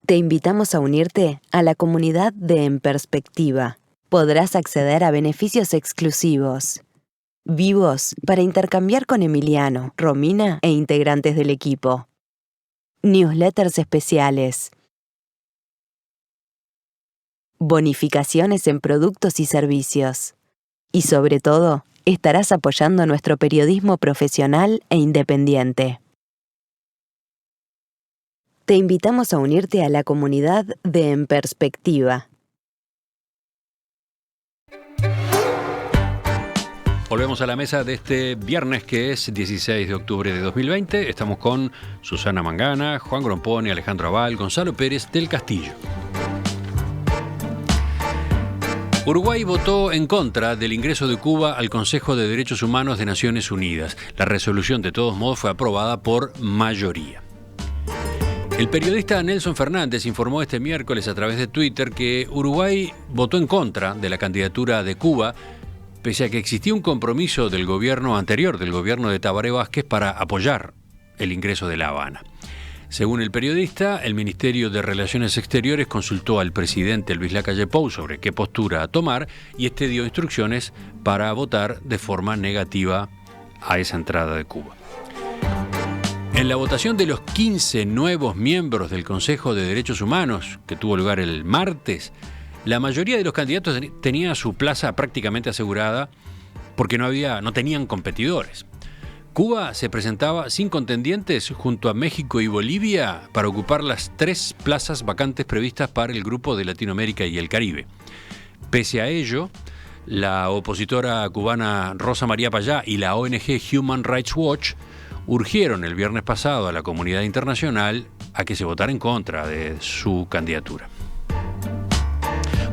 Te invitamos a unirte a la comunidad de En Perspectiva. Podrás acceder a beneficios exclusivos, vivos para intercambiar con Emiliano, Romina e integrantes del equipo. Newsletters especiales. Bonificaciones en productos y servicios. Y sobre todo, estarás apoyando nuestro periodismo profesional e independiente. Te invitamos a unirte a la comunidad de En Perspectiva. Volvemos a la mesa de este viernes, que es 16 de octubre de 2020. Estamos con Susana Mangana, Juan Grompone, Alejandro Abal, Gonzalo Pérez del Castillo. Uruguay votó en contra del ingreso de Cuba al Consejo de Derechos Humanos de Naciones Unidas. La resolución, de todos modos, fue aprobada por mayoría. El periodista Nelson Fernández informó este miércoles a través de Twitter que Uruguay votó en contra de la candidatura de Cuba, pese a que existía un compromiso del gobierno anterior, del gobierno de Tabaré Vázquez, para apoyar el ingreso de La Habana. Según el periodista, el Ministerio de Relaciones Exteriores consultó al presidente Luis Lacalle Pou sobre qué postura tomar y este dio instrucciones para votar de forma negativa a esa entrada de Cuba. En la votación de los 15 nuevos miembros del Consejo de Derechos Humanos, que tuvo lugar el martes, la mayoría de los candidatos tenía su plaza prácticamente asegurada porque no tenían competidores. Cuba se presentaba sin contendientes junto a México y Bolivia para ocupar las 3 plazas vacantes previstas para el Grupo de Latinoamérica y el Caribe. Pese a ello, la opositora cubana Rosa María Payá y la ONG Human Rights Watch urgieron el viernes pasado a la comunidad internacional a que se votara en contra de su candidatura.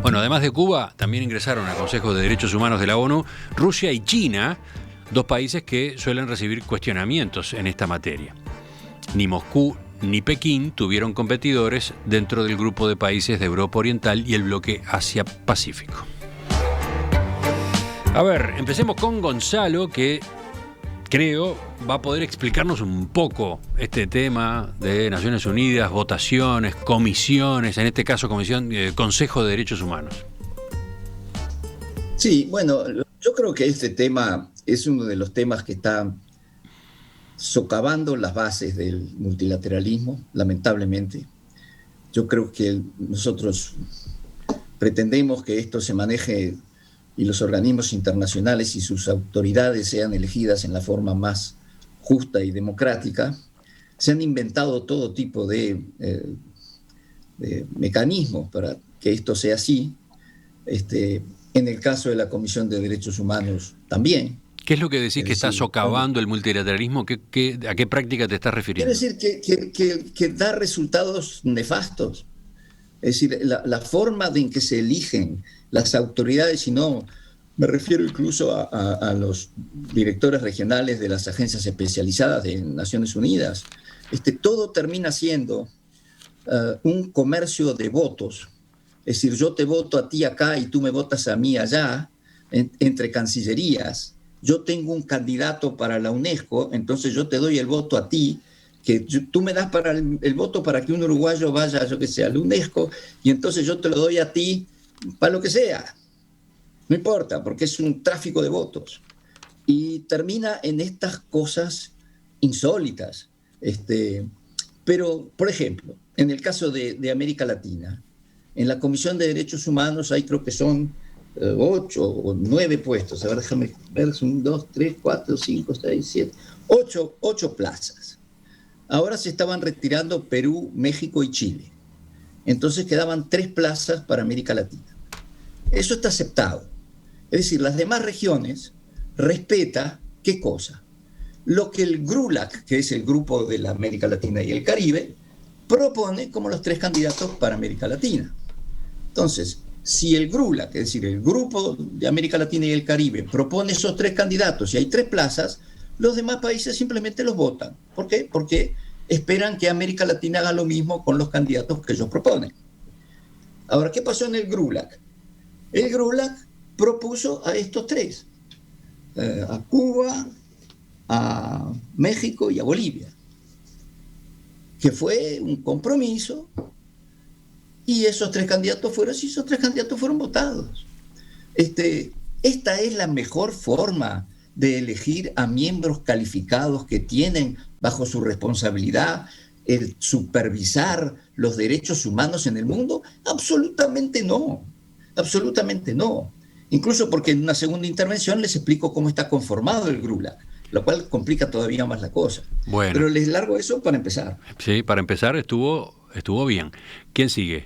Bueno, además de Cuba, también ingresaron al Consejo de Derechos Humanos de la ONU Rusia y China, 2 países que suelen recibir cuestionamientos en esta materia. Ni Moscú ni Pekín tuvieron competidores dentro del grupo de países de Europa Oriental y el bloque Asia-Pacífico. A ver, empecemos con Gonzalo, que creo va a poder explicarnos un poco este tema de Naciones Unidas, votaciones, comisiones, en este caso Consejo de Derechos Humanos. Sí, bueno, yo creo que este tema es uno de los temas que está socavando las bases del multilateralismo, lamentablemente. Yo creo que nosotros pretendemos que esto se maneje y los organismos internacionales y sus autoridades sean elegidas en la forma más justa y democrática. Se han inventado todo tipo de mecanismos para que esto sea así. En el caso de la Comisión de Derechos Humanos también. ¿Qué es lo que decís que está socavando el multilateralismo? ¿A qué práctica te estás refiriendo? Quiere decir que da resultados nefastos. Es decir, la forma en que se eligen las autoridades, y no me refiero incluso a los directores regionales de las agencias especializadas de Naciones Unidas, todo termina siendo un comercio de votos. Es decir, yo te voto a ti acá y tú me votas a mí allá, entre cancillerías. Yo tengo un candidato para la UNESCO, entonces yo te doy el voto a ti, tú me das para el voto para que un uruguayo vaya, yo que sé, a la UNESCO, y entonces yo te lo doy a ti para lo que sea. No importa, porque es un tráfico de votos. Y termina en estas cosas insólitas. Pero, por ejemplo, en el caso de América Latina, en la Comisión de Derechos Humanos hay, creo que son 8 o 9 puestos. A ver, déjame ver, 1, 2, 3, 4, 5, 6, 7, 8 plazas. Ahora se estaban retirando Perú, México y Chile. Entonces quedaban 3 plazas para América Latina. Eso está aceptado. Es decir, las demás regiones respeta, ¿qué cosa? Lo que el GRULAC, que es el Grupo de la América Latina y el Caribe, propone como los 3 candidatos para América Latina. Entonces, si el GRULAC, es decir, el Grupo de América Latina y el Caribe, propone esos 3 candidatos y hay 3 plazas, los demás países simplemente los votan. ¿Por qué? Porque esperan que América Latina haga lo mismo con los candidatos que ellos proponen. Ahora, ¿qué pasó en el GRULAC? El GRULAC propuso a estos 3, a Cuba, a México y a Bolivia, que fue un compromiso y esos tres candidatos fueron votados. Esta es la mejor forma de elegir a miembros calificados que tienen bajo su responsabilidad el supervisar los derechos humanos en el mundo. Absolutamente no, absolutamente no. Incluso porque en una segunda intervención les explico cómo está conformado el GRULAC, lo cual complica todavía más la cosa. Bueno. Pero les largo eso para empezar. Sí, para empezar estuvo bien. ¿Quién sigue?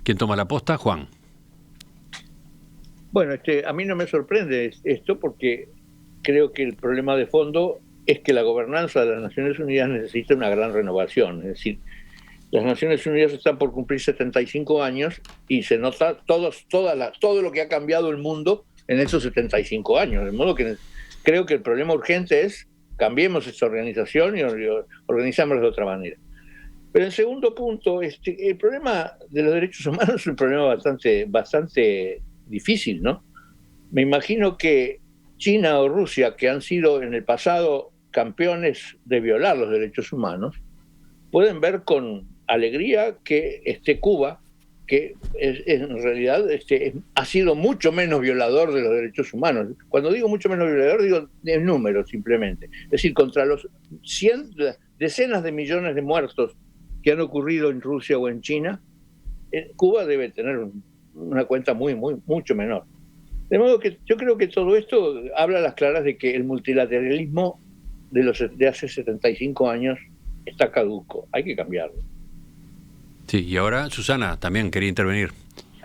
¿Quién toma la posta? Juan. Bueno, a mí no me sorprende esto porque creo que el problema de fondo es que la gobernanza de las Naciones Unidas necesita una gran renovación. Es decir, las Naciones Unidas están por cumplir 75 años y se nota todo lo que ha cambiado el mundo en esos 75 años. De modo que creo que el problema urgente es cambiemos esta organización y organizámosla de otra manera. Pero en segundo punto, el problema de los derechos humanos es un problema bastante difícil, ¿no? Me imagino que China o Rusia, que han sido en el pasado campeones de violar los derechos humanos, pueden ver con alegría que Cuba, que en realidad ha sido mucho menos violador de los derechos humanos. Cuando digo mucho menos violador, digo en números simplemente. Es decir, contra los decenas de millones de muertos que han ocurrido en Rusia o en China, Cuba debe tener una cuenta mucho menor. De modo que yo creo que todo esto habla a las claras de que el multilateralismo de hace 75 años está caduco. Hay que cambiarlo. Sí, y ahora Susana también quería intervenir.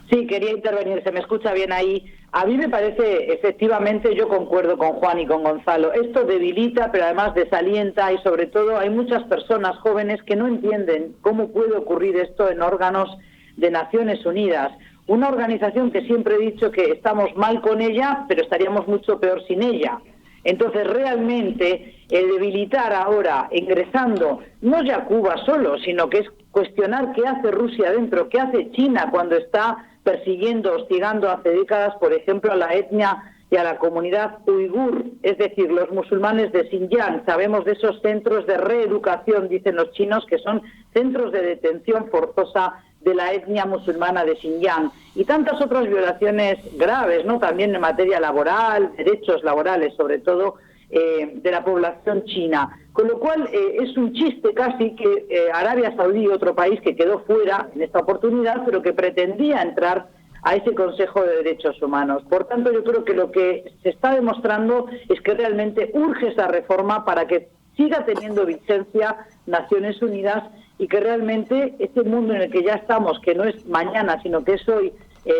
Sí, quería intervenir. ¿Se me escucha bien ahí? A mí me parece, efectivamente, yo concuerdo con Juan y con Gonzalo. Esto debilita, pero además desalienta, y sobre todo hay muchas personas jóvenes que no entienden cómo puede ocurrir esto en órganos de Naciones Unidas. Una organización que siempre he dicho que estamos mal con ella, pero estaríamos mucho peor sin ella. Entonces, realmente, el debilitar ahora, ingresando, no ya Cuba solo, sino que es cuestionar qué hace Rusia dentro, qué hace China cuando está persiguiendo, hostigando hace décadas, por ejemplo, a la etnia y a la comunidad uigur, es decir, los musulmanes de Xinjiang. Sabemos de esos centros de reeducación, dicen los chinos, que son centros de detención forzosa de la etnia musulmana de Xinjiang, y tantas otras violaciones graves, ¿no? También en materia laboral, derechos laborales, sobre todo, de la población china. Con lo cual, es un chiste casi que Arabia Saudí, otro país que quedó fuera en esta oportunidad, pero que pretendía entrar a ese Consejo de Derechos Humanos. Por tanto, yo creo que lo que se está demostrando es que realmente urge esa reforma para que siga teniendo vigencia Naciones Unidas y que realmente este mundo en el que ya estamos, que no es mañana, sino que es hoy,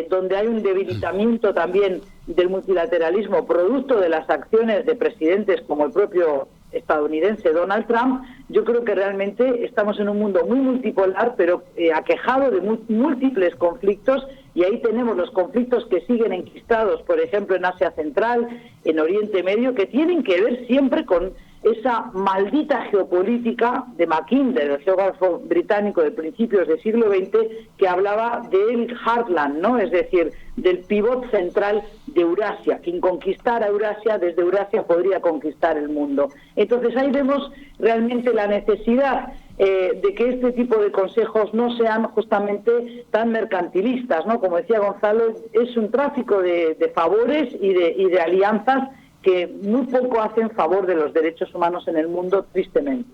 donde hay un debilitamiento también del multilateralismo, producto de las acciones de presidentes como el propio estadounidense Donald Trump, yo creo que realmente estamos en un mundo muy multipolar, pero aquejado de múltiples conflictos, y ahí tenemos los conflictos que siguen enquistados, por ejemplo, en Asia Central, en Oriente Medio, que tienen que ver siempre con esa maldita geopolítica de Mackinder, el geógrafo británico de principios del siglo XX, que hablaba del Heartland, ¿no? Es decir, del pivot central de Eurasia. Quien conquistara Eurasia, desde Eurasia podría conquistar el mundo. Entonces ahí vemos realmente la necesidad de que este tipo de consejos no sean justamente tan mercantilistas, ¿no? Como decía Gonzalo, es un tráfico de favores y de alianzas que muy poco hacen favor de los derechos humanos en el mundo, tristemente.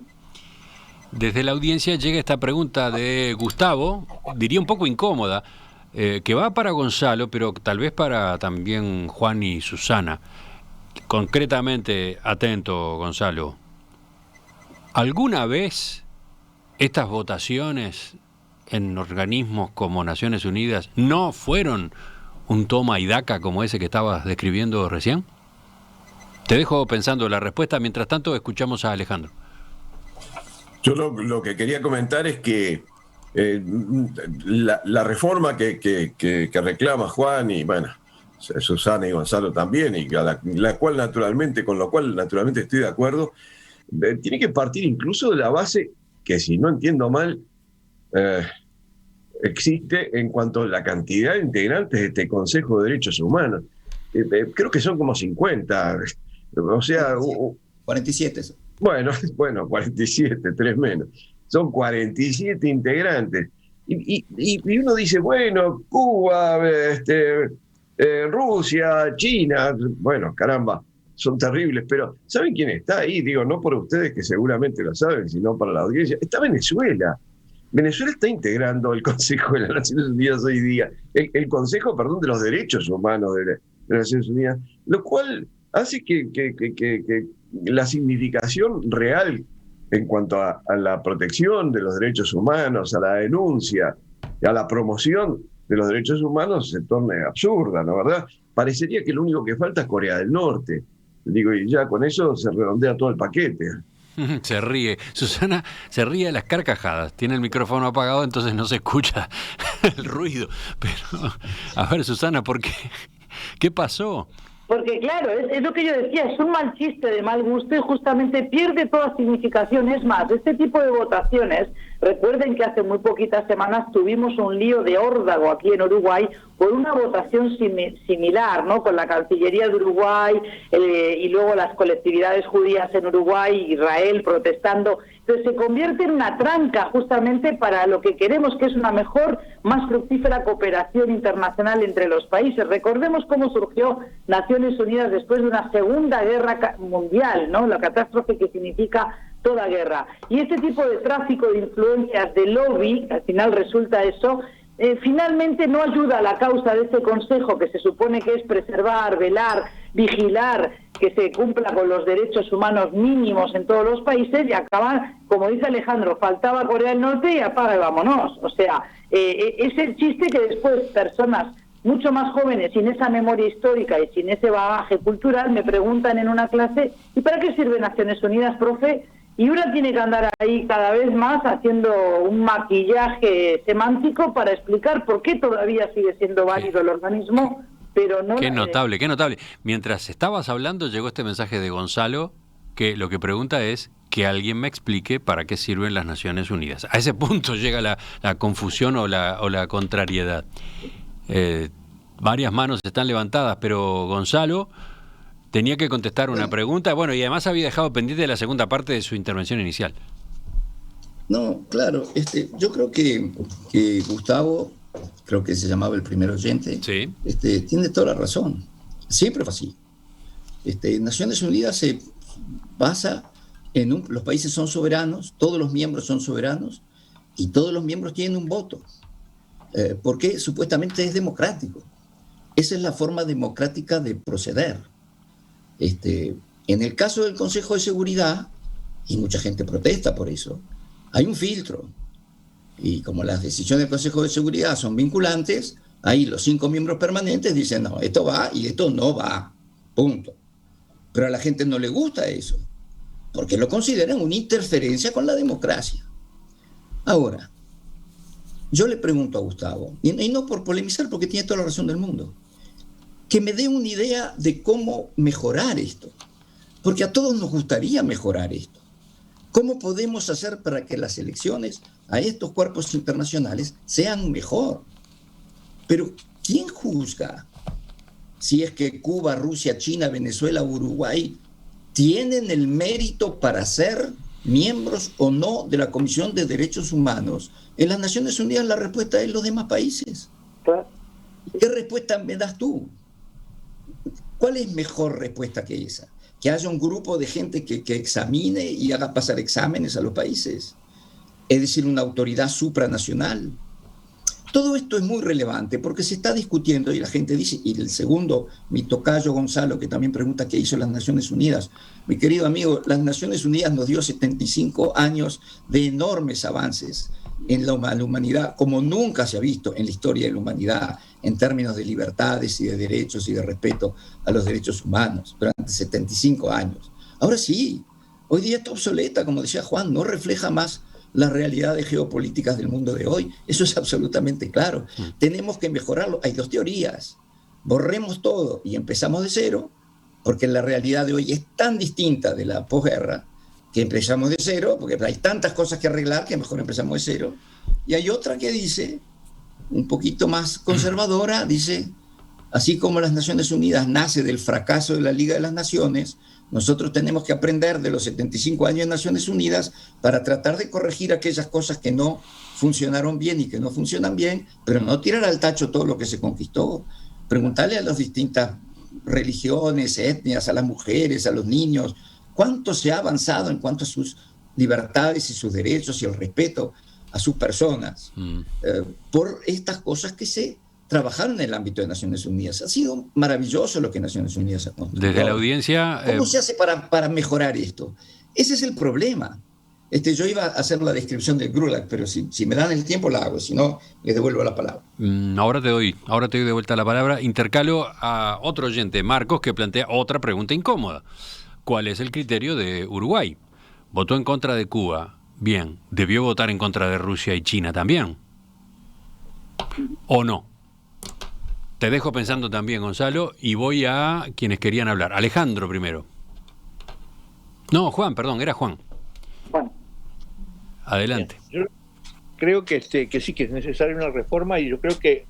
Desde la audiencia llega esta pregunta de Gustavo, diría un poco incómoda, que va para Gonzalo, pero tal vez para también Juan y Susana. Concretamente, atento, Gonzalo. ¿Alguna vez estas votaciones en organismos como Naciones Unidas no fueron un toma y daca como ese que estabas describiendo recién? Te dejo pensando la respuesta, mientras tanto escuchamos a Alejandro. Yo lo que quería comentar es que la reforma que reclama Juan y, bueno, Susana y Gonzalo también, y con lo cual naturalmente estoy de acuerdo, tiene que partir incluso de la base que, si no entiendo mal, existe en cuanto a la cantidad de integrantes de este Consejo de Derechos Humanos. Creo que son como 50, o sea... 47. Bueno, 47, 3 menos. Son 47 integrantes. Y uno dice, bueno, Cuba, Rusia, China, bueno, caramba, son terribles, pero ¿saben quién está ahí? Digo, no por ustedes que seguramente lo saben, sino para la audiencia. Está Venezuela. Venezuela está integrando el Consejo de las Naciones Unidas hoy día, el Consejo, perdón, de los Derechos Humanos de las Naciones Unidas, lo cual hace que la significación real en cuanto a la protección de los derechos humanos, a la denuncia, a la promoción de los derechos humanos se torne absurda, ¿no verdad? Parecería que lo único que falta es Corea del Norte. Digo, y ya con eso se redondea todo el paquete. Se ríe. Susana se ríe de las carcajadas. Tiene el micrófono apagado, entonces no se escucha el ruido. Pero, a ver, Susana, ¿por qué? ¿Qué pasó? Porque claro, es lo que yo decía, es un mal chiste de mal gusto y justamente pierde toda significación. Es más, este tipo de votaciones, recuerden que hace muy poquitas semanas tuvimos un lío de órdago aquí en Uruguay por una votación similar, ¿no? Con la Cancillería de Uruguay y luego las colectividades judías en Uruguay, Israel protestando. Entonces se convierte en una tranca justamente para lo que queremos, que es una mejor, más fructífera cooperación internacional entre los países. Recordemos cómo surgió Naciones Unidas después de una Segunda Guerra Mundial, ¿no? La catástrofe que significa toda guerra. Y este tipo de tráfico de influencias, de lobby, al final resulta eso, finalmente no ayuda a la causa de este Consejo, que se supone que es preservar, velar, vigilar que se cumpla con los derechos humanos mínimos en todos los países, y acaban, como dice Alejandro, faltaba Corea del Norte y apaga y vámonos. O sea, es el chiste que después personas mucho más jóvenes, sin esa memoria histórica y sin ese bagaje cultural, me preguntan en una clase, ¿y para qué sirve Naciones Unidas, profe? Y una tiene que andar ahí cada vez más haciendo un maquillaje semántico para explicar por qué todavía sigue siendo válido el organismo, pero no... Qué notable, qué notable. Mientras estabas hablando llegó este mensaje de Gonzalo, que lo que pregunta es que alguien me explique para qué sirven las Naciones Unidas. A ese punto llega la confusión o la contrariedad. Varias manos están levantadas, pero Gonzalo tenía que contestar una pregunta, bueno, y además había dejado pendiente la segunda parte de su intervención inicial. No, claro, yo creo que Gustavo, creo que se llamaba el primer oyente, sí, tiene toda la razón. Siempre fue así. Naciones Unidas se basa en los países son soberanos, todos los miembros son soberanos y todos los miembros tienen un voto, porque supuestamente es democrático. Esa es la forma democrática de proceder. En el caso del Consejo de Seguridad, y mucha gente protesta por eso, hay un filtro. Y como las decisiones del Consejo de Seguridad son vinculantes, ahí los 5 miembros permanentes dicen, no, esto va y esto no va. Punto. Pero a la gente no le gusta eso, porque lo consideran una interferencia con la democracia. Ahora, yo le pregunto a Gustavo, y no por polemizar, porque tiene toda la razón del mundo, que me dé una idea de cómo mejorar esto, porque a todos nos gustaría mejorar esto. ¿Cómo podemos hacer para que las elecciones a estos cuerpos internacionales sean mejor? Pero ¿quién juzga si es que Cuba, Rusia, China, Venezuela, Uruguay tienen el mérito para ser miembros o no de la Comisión de Derechos Humanos? En las Naciones Unidas la respuesta es los demás países. ¿Qué respuesta me das tú? ¿Cuál es mejor respuesta que esa? Que haya un grupo de gente que examine y haga pasar exámenes a los países. Es decir, una autoridad supranacional. Todo esto es muy relevante porque se está discutiendo y la gente dice, y el segundo, mi tocayo Gonzalo, que también pregunta qué hizo las Naciones Unidas. Mi querido amigo, las Naciones Unidas nos dio 75 años de enormes avances en la humanidad, como nunca se ha visto en la historia de la humanidad, en términos de libertades y de derechos y de respeto a los derechos humanos, durante 75 años. Ahora sí, hoy día está obsoleta, como decía Juan, no refleja más las realidades geopolíticas del mundo de hoy. Eso es absolutamente claro. Tenemos que mejorarlo. Hay 2 teorías. Borremos todo y empezamos de cero, porque la realidad de hoy es tan distinta de la posguerra que empezamos de cero, porque hay tantas cosas que arreglar que mejor empezamos de cero. Y hay otra que dice, un poquito más conservadora, dice, Así como las Naciones Unidas nace del fracaso de la Liga de las Naciones, nosotros tenemos que aprender de los 75 años de Naciones Unidas para tratar de corregir aquellas cosas que no funcionaron bien y que no funcionan bien, pero no tirar al tacho todo lo que se conquistó. Preguntarle a las distintas religiones, etnias, a las mujeres, a los niños, cuánto se ha avanzado en cuanto a sus libertades y sus derechos y el respeto a sus personas por estas cosas que se trabajaron en el ámbito de Naciones Unidas. Ha sido maravilloso lo que Naciones Unidas ha construido. Desde la audiencia... ¿Cómo se hace para mejorar esto? Ese es el problema. Yo iba a hacer la descripción del Gulag, pero si me dan el tiempo la hago, si no, les devuelvo la palabra. Ahora te doy de vuelta la palabra. Intercalo a otro oyente, Marcos, que plantea otra pregunta incómoda. ¿Cuál es el criterio de Uruguay? ¿Votó en contra de Cuba? Bien. ¿Debió votar en contra de Rusia y China también? ¿O no? Te dejo pensando también, Gonzalo, y voy a quienes querían hablar. Alejandro primero. No, Juan, perdón, era Juan. Juan. Adelante. Yo creo que sí, que es necesaria una reforma, y yo creo que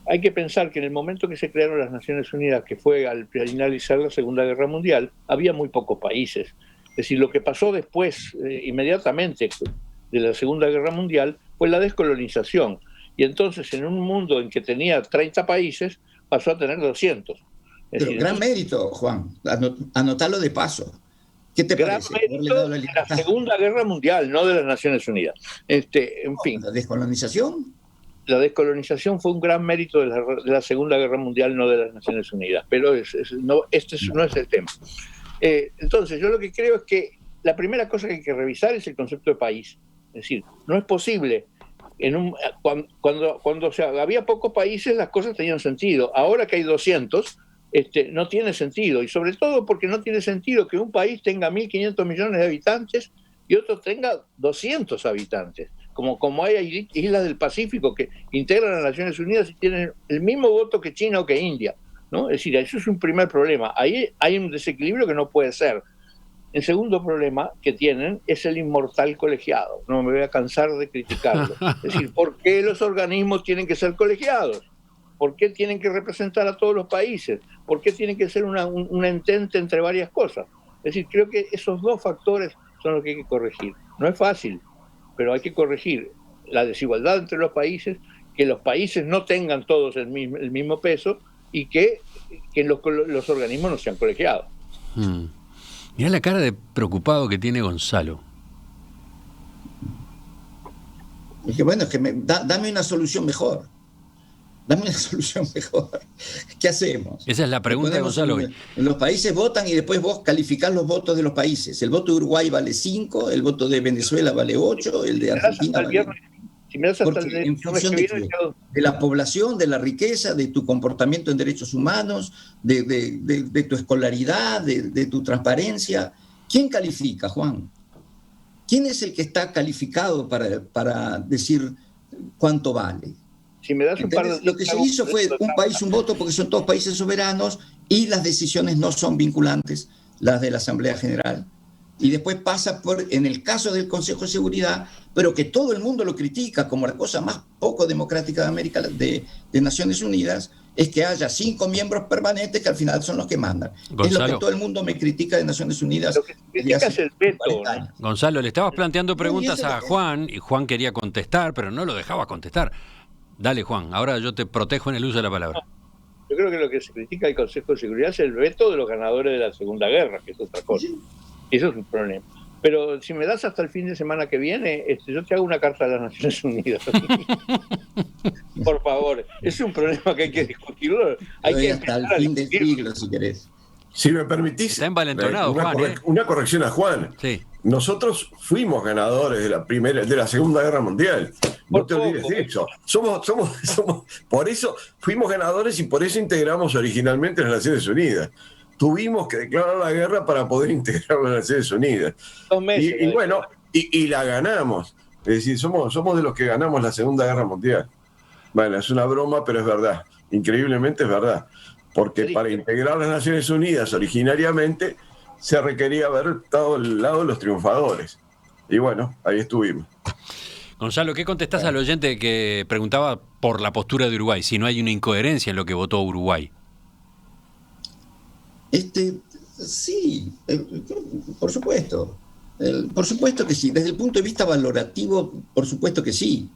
hay que pensar que en el momento que se crearon las Naciones Unidas, que fue al finalizar la Segunda Guerra Mundial, había muy pocos países. Es decir, lo que pasó después, inmediatamente de la Segunda Guerra Mundial, fue la descolonización. Y entonces, en un mundo en que tenía 30 países, pasó a tener 200. Pero gran mérito, Juan, anotarlo de paso. ¿Qué te gran parece? Mérito de la Segunda Guerra Mundial, no de las Naciones Unidas. En fin. ¿La descolonización? La descolonización fue un gran mérito de la Segunda Guerra Mundial, no de las Naciones Unidas. Pero no es el tema. Entonces, yo lo que creo es que la primera cosa que hay que revisar es el concepto de país. Es decir, no es posible... Cuando había pocos países, las cosas tenían sentido. Ahora que hay 200, no tiene sentido. Y sobre todo porque no tiene sentido que un país tenga 1.500 millones de habitantes y otro tenga 200 habitantes. Como hay islas del Pacífico que integran a las Naciones Unidas y tienen el mismo voto que China o que India, ¿no? Es decir, eso es un primer problema. Ahí hay un desequilibrio que no puede ser. El segundo problema que tienen es el inmortal colegiado. No me voy a cansar de criticarlo. Es decir, ¿por qué los organismos tienen que ser colegiados? ¿Por qué tienen que representar a todos los países? ¿Por qué tienen que ser un entente entre varias cosas? Es decir, creo que esos dos factores son los que hay que corregir. No es fácil, pero hay que corregir la desigualdad entre los países, que los países no tengan todos el mismo peso y que los organismos no sean colegiados. Mirá la cara de preocupado que tiene Gonzalo. Es que bueno, dame una solución mejor. Dame una solución mejor. ¿Qué hacemos? Esa es la pregunta de Gonzalo hoy. Los países votan y después vos calificás los votos de los países. El voto de Uruguay vale 5, el voto de Venezuela vale 8, el de Argentina vale... Porque en función de la población, de la riqueza, de tu comportamiento en derechos humanos, de tu escolaridad, de tu transparencia. ¿Quién califica, Juan? ¿Quién es el que está calificado para decir cuánto vale? Si me das un par de... Lo que se hizo fue un país, un voto, porque son todos países soberanos y las decisiones no son vinculantes, las de la Asamblea General. Y después pasa en el caso del Consejo de Seguridad, pero que todo el mundo lo critica como la cosa más poco democrática de Naciones Unidas, es que haya 5 miembros permanentes que al final son los que mandan. Gonzalo, es lo que todo el mundo me critica de Naciones Unidas. Lo que critica es el veto. Gonzalo, le estabas planteando preguntas a Juan y Juan quería contestar, pero no lo dejaba contestar. Dale, Juan, ahora yo te protejo en el uso de la palabra. Yo creo que lo que se critica del Consejo de Seguridad es el veto de los ganadores de la Segunda Guerra, que es otra cosa. Sí. Eso es un problema. Pero si me das hasta el fin de semana que viene, yo te hago una carta a las Naciones Unidas. Por favor, es un problema que hay que discutirlo. Hay que hasta el fin del siglo, si querés. Si me permitís, está envalentonado, Juan. Una corrección a Juan. Sí. Nosotros fuimos ganadores de la Segunda Guerra Mundial. No te olvides de eso. Por eso fuimos ganadores y por eso integramos originalmente las Naciones Unidas. Tuvimos que declarar la guerra para poder integrar las Naciones Unidas. 2 meses. Y bueno, y la ganamos. Es decir, somos de los que ganamos la Segunda Guerra Mundial. Bueno, es una broma, pero es verdad. Increíblemente es verdad. Porque para integrar las Naciones Unidas originariamente se requería haber estado al lado de los triunfadores. Y bueno, ahí estuvimos. Gonzalo, ¿qué contestás al oyente que preguntaba por la postura de Uruguay, si no hay una incoherencia en lo que votó Uruguay. Sí, por supuesto. Por supuesto que sí. Desde el punto de vista valorativo, por supuesto que sí.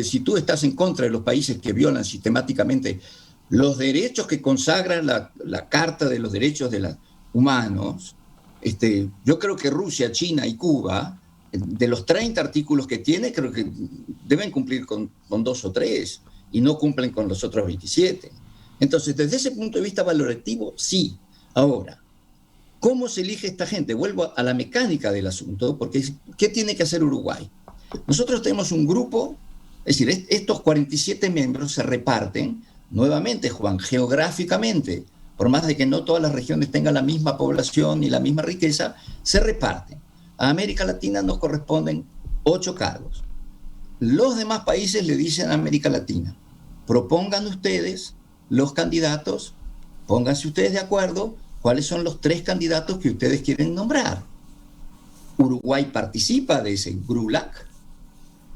Si tú estás en contra de los países que violan sistemáticamente los derechos que consagran la Carta de los Derechos de los Humanos, yo creo que Rusia, China y Cuba, de los 30 artículos que tiene, creo que deben cumplir con 2 o 3 y no cumplen con los otros 27. Entonces, desde ese punto de vista valorativo, sí. Ahora, ¿cómo se elige esta gente? Vuelvo a la mecánica del asunto, porque ¿qué tiene que hacer Uruguay? Nosotros tenemos un grupo, es decir, estos 47 miembros se reparten, nuevamente, Juan, geográficamente, por más de que no todas las regiones tengan la misma población ni la misma riqueza, se reparten. A América Latina nos corresponden 8 cargos. Los demás países le dicen a América Latina, propongan ustedes los candidatos, pónganse ustedes de acuerdo, cuáles son los 3 candidatos que ustedes quieren nombrar. Uruguay participa de ese GRULAC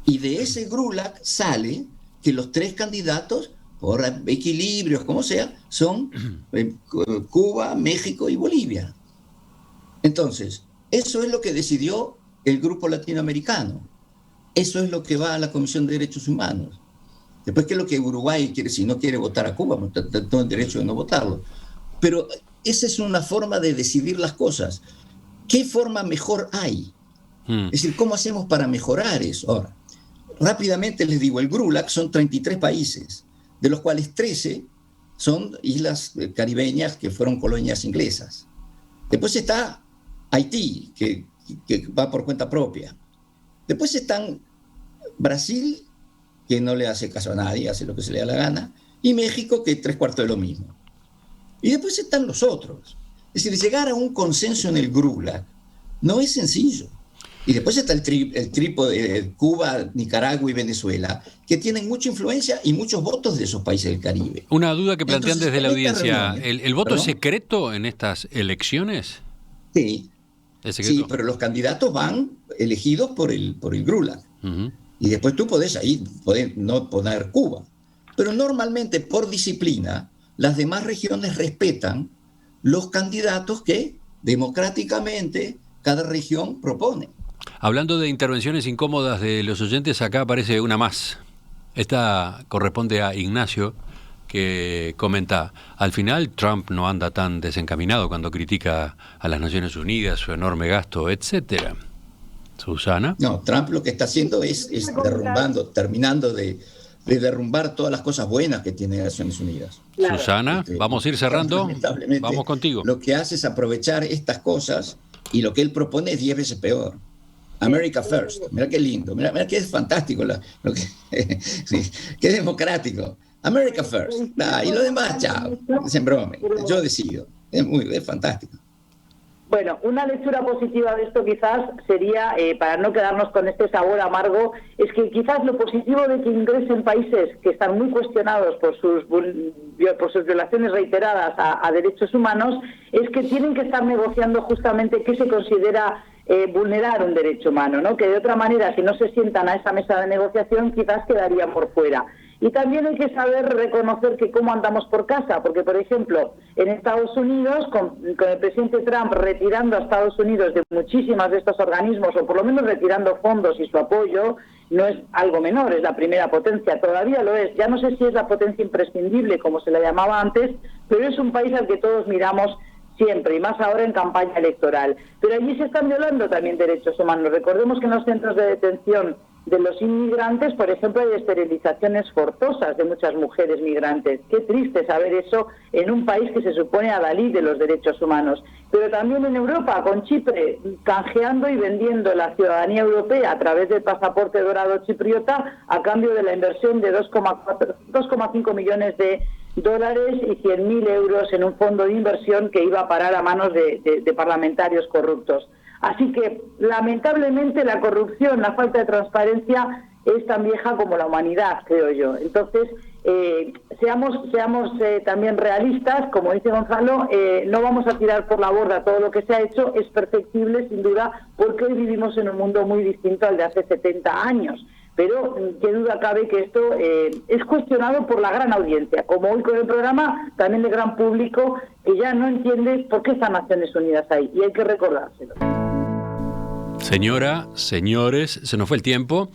y de ese GRULAC sale que los 3 candidatos, por equilibrios, como sea, son Cuba, México y Bolivia. Entonces, eso es lo que decidió el grupo latinoamericano. Eso es lo que va a la Comisión de Derechos Humanos. Después, ¿qué es lo que Uruguay quiere? Si no quiere votar a Cuba, todo el derecho de no votarlo. Pero esa es una forma de decidir las cosas. ¿Qué forma mejor hay? Es decir, ¿cómo hacemos para mejorar eso? Ahora, rápidamente les digo, el GRULAC son 33 países, de los cuales 13 son islas caribeñas que fueron colonias inglesas. Después está Haití, que va por cuenta propia. Después están Brasil, que no le hace caso a nadie, hace lo que se le da la gana, y México, que es 3/4 de lo mismo. Y después están los otros. Es decir, llegar a un consenso en el GRULAC no es sencillo. Y después está el trípode de Cuba, Nicaragua y Venezuela, que tienen mucha influencia y muchos votos de esos países del Caribe. Una duda que plantean Entonces, desde la audiencia. reunión, ¿El voto es secreto en estas elecciones? Sí. ¿Es secreto? Sí, pero los candidatos van elegidos por el GRULAC. Uh-huh. Y después tú podés no poner Cuba. Pero normalmente, por disciplina, las demás regiones respetan los candidatos que democráticamente cada región propone. Hablando de intervenciones incómodas de los oyentes, acá aparece una más. Esta corresponde a Ignacio, que comenta: al final Trump no anda tan desencaminado cuando critica a las Naciones Unidas, su enorme gasto, etcétera. Susana. No, Trump lo que está haciendo es terminando de derrumbar todas las cosas buenas que tiene Naciones Unidas. Claro. Susana, vamos a ir cerrando. Vamos contigo. Lo que hace es aprovechar estas cosas y lo que él propone es 10 veces peor. America First. Mira qué lindo, mira que es fantástico, sí, qué democrático. America First. Y lo demás, chao. Es en broma. Yo decido. Es fantástico. Bueno, una lectura positiva de esto quizás sería, para no quedarnos con este sabor amargo, es que quizás lo positivo de que ingresen países que están muy cuestionados por sus violaciones reiteradas a derechos humanos, es que tienen que estar negociando justamente qué se considera vulnerar un derecho humano, ¿no? Que de otra manera, si no se sientan a esa mesa de negociación, quizás quedarían por fuera. Y también hay que saber reconocer que cómo andamos por casa, porque, por ejemplo, en Estados Unidos, con el presidente Trump retirando a Estados Unidos de muchísimas de estos organismos, o por lo menos retirando fondos y su apoyo, no es algo menor, es la primera potencia, todavía lo es. Ya no sé si es la potencia imprescindible, como se la llamaba antes, pero es un país al que todos miramos siempre, y más ahora en campaña electoral. Pero allí se están violando también derechos humanos. Recordemos que en los centros de detención de los inmigrantes, por ejemplo, hay esterilizaciones forzosas de muchas mujeres migrantes. Qué triste saber eso en un país que se supone adalid de los derechos humanos. Pero también en Europa, con Chipre canjeando y vendiendo la ciudadanía europea a través del pasaporte dorado chipriota a cambio de la inversión de 2,5 millones de dólares y 100.000 euros en un fondo de inversión que iba a parar a manos de parlamentarios corruptos. Así que, lamentablemente, la corrupción, la falta de transparencia es tan vieja como la humanidad, creo yo. Entonces, seamos también realistas, como dice Gonzalo, no vamos a tirar por la borda todo lo que se ha hecho, es perfectible, sin duda, porque hoy vivimos en un mundo muy distinto al de hace 70 años. pero qué duda cabe que esto es cuestionado por la gran audiencia, como hoy con el programa, también del gran público, que ya no entiende por qué están Naciones Unidas ahí, y hay que recordárselo. Señora, señores, se nos fue el tiempo.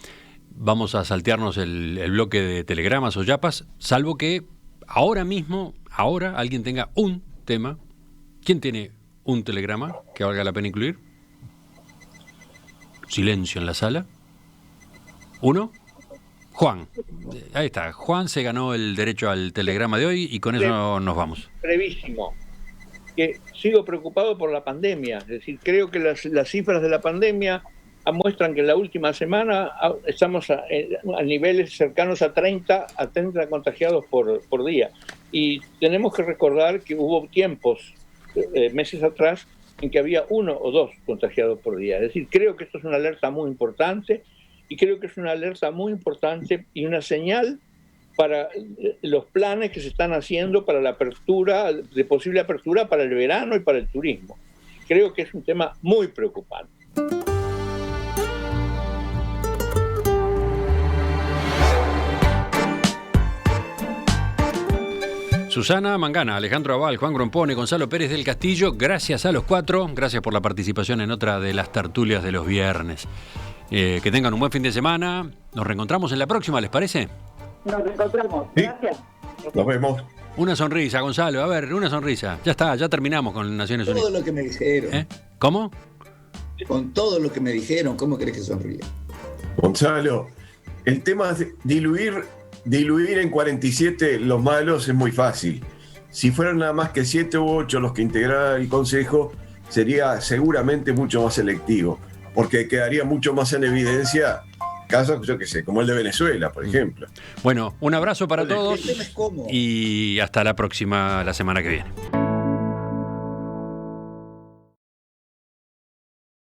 Vamos a saltearnos el bloque de telegramas o yapas, salvo que ahora mismo, alguien tenga un tema. ¿Quién tiene un telegrama que valga la pena incluir? Silencio en la sala. ¿Uno? Juan. Ahí está. Juan se ganó el derecho al telegrama de hoy y con eso nos vamos. Brevísimo. Que sigo preocupado por la pandemia. Es decir, creo que las cifras de la pandemia muestran que en la última semana estamos a niveles cercanos a 30 contagiados por día. Y tenemos que recordar que hubo tiempos, meses atrás, en que había 1 o 2 contagiados por día. Es decir, creo que esto es una alerta muy importante y creo que es una alerta muy importante y una señal para los planes que se están haciendo para la apertura, de posible apertura para el verano y para el turismo. Creo que es un tema muy preocupante. Susana Mangana, Alejandro Aval, Juan Grompone, Gonzalo Pérez del Castillo, gracias a los 4, gracias por la participación en otra de las tertulias de los viernes. Que tengan un buen fin de semana, nos reencontramos en la próxima, ¿les parece? Nos reencontramos, gracias. Nos vemos. Una sonrisa, Gonzalo, a ver, una sonrisa. Ya está, ya terminamos con Naciones Unidas. Todo lo que me dijeron. ¿Cómo? Con todo lo que me dijeron, ¿cómo querés que sonríe? Gonzalo, el tema es diluir en 47 los malos es muy fácil. Si fueran nada más que 7 u 8 los que integraran el Consejo, sería seguramente mucho más selectivo, porque quedaría mucho más en evidencia casos, yo qué sé, como el de Venezuela, por ejemplo. Bueno, un abrazo para todos El tema es cómo. y hasta la próxima, la semana que viene.